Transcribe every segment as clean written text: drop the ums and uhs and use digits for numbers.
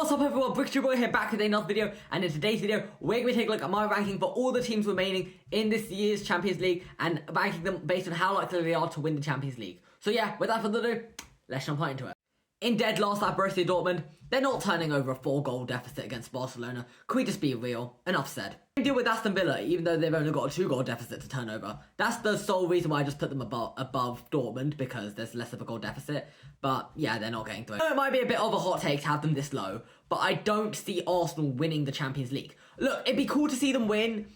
What's up everyone, BrickStuBoy here back with another video, and in today's video we're going to be taking a look at my ranking for all the teams remaining in this year's Champions League and ranking them based on how likely they are to win the Champions League. So yeah, without further ado, let's jump right into it. In dead last at Borussia Dortmund, they're not turning over a 4-goal deficit against Barcelona. Can we just be real? Enough said. They deal with Aston Villa, even though they've only got a 2-goal deficit to turn over. That's the sole reason why I just put them above Dortmund, because there's less of a goal deficit. But yeah, they're not getting through. It might be a bit of a hot take to have them this low, but I don't see Arsenal winning the Champions League. Look, it'd be cool to see them win,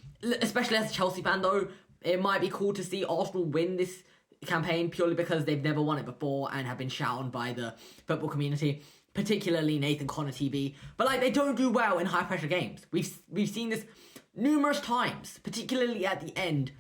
especially as a Chelsea fan though. It might be cool to see Arsenal win this campaign purely because they've never won it before and have been shouted by the football community, particularly Nathan Connor TV. But like, they don't do well in high pressure games. We've seen this numerous times, particularly at the end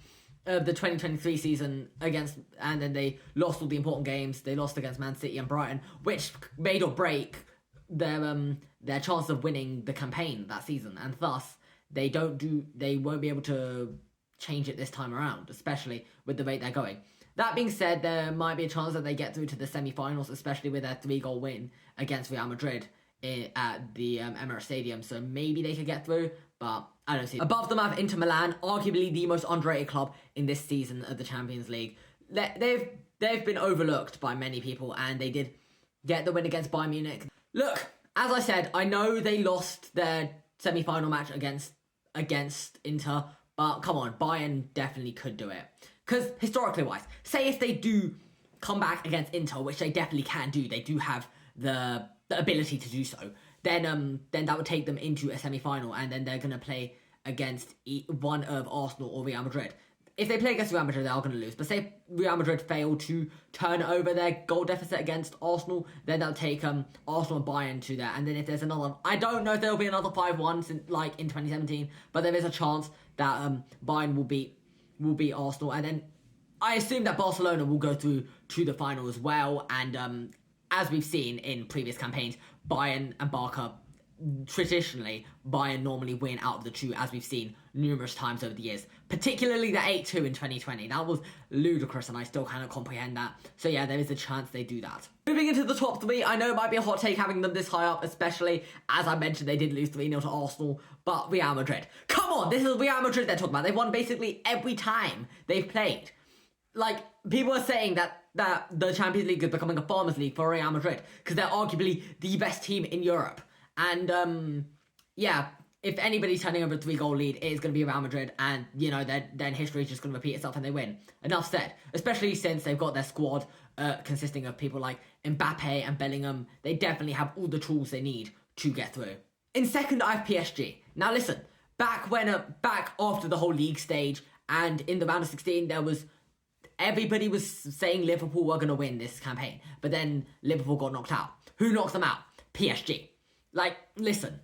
of the 2023 season and then they lost all the important games. They lost against Man City and Brighton, which made or break their chance of winning the campaign that season, and thus they won't be able to change it this time around, especially with the rate they're going. That being said, there might be a chance that they get through to the semi-finals, especially with their 3-goal win against Real Madrid at the Emirates Stadium. So maybe they could get through, but I don't see it. Above them I have Inter Milan, arguably the most underrated club in this season of the Champions League. They've been overlooked by many people, and they did get the win against Bayern Munich. Look, as I said, I know they lost their semi-final match against Inter, but come on, Bayern definitely could do it. Because historically wise, say if they do come back against Inter, which they definitely can do, they do have the ability to do so, then that would take them into a semi-final, and then they're going to play against one of Arsenal or Real Madrid. If they play against Real Madrid, they are going to lose. But say Real Madrid fail to turn over their goal deficit against Arsenal, then they'll take Arsenal and Bayern to that. And then if there's another, I don't know if there'll be another 5-1 like in 2017, but there is a chance that Bayern will beat Arsenal, and then I assume that Barcelona will go through to the final as well. And as we've seen in previous campaigns, Bayern and Barca, traditionally Bayern normally win out of the two, as we've seen numerous times over the years, particularly the 8-2 in 2020. That was ludicrous, and I still cannot comprehend that. So yeah, there is a chance they do that. Moving into the top 3, I know it might be a hot take having them this high up, especially as I mentioned they did lose 3-0 to Arsenal, but Real Madrid. Come on, this is Real Madrid they're talking about. They've won basically every time they've played. Like, people are saying that the Champions League is becoming a farmers league for Real Madrid because they're arguably the best team in Europe. And yeah, if anybody's turning over a 3-goal lead, it is going to be Real Madrid, and you know, then history is just going to repeat itself and they win. Enough said. Especially since they've got their squad consisting of people like Mbappe and Bellingham. They definitely have all the tools they need to get through. In second, I have PSG. Now listen, back after the whole league stage and in the round of 16, everybody was saying Liverpool were going to win this campaign, but then Liverpool got knocked out. Who knocks them out? PSG. Like, listen,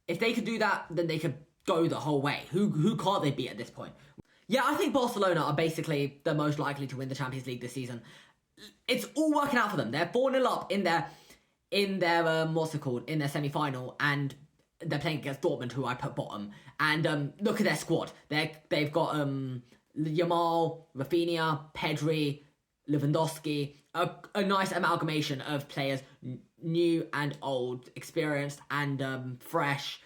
if they could do that, then they could go the whole way. Who can't they beat at this point? Yeah, I think Barcelona are basically the most likely to win the Champions League this season. It's all working out for them. They're 4-0 up in their what's it called, in their semi-final, and they're playing against Dortmund, who I put bottom. And look at their squad. They've got Yamal, Rafinha, Pedri, Lewandowski, a nice amalgamation of players, new and old, experienced and fresh,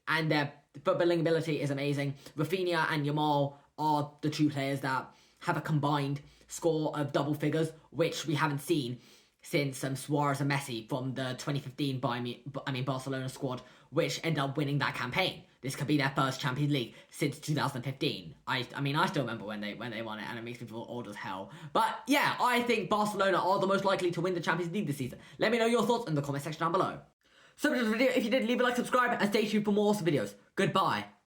and their footballing ability is amazing. Rafinha and Yamal are the two players that have a combined score of double figures, which we haven't seen since Suarez and Messi from the 2015 Barcelona squad, which ended up winning that campaign. This could be their first Champions League since 2015. I still remember when they won it, and it makes me feel old as hell. But yeah, I think Barcelona are the most likely to win the Champions League this season. Let me know your thoughts in the comment section down below. So for this video, if you did, leave a like, subscribe, and stay tuned for more awesome videos. Goodbye.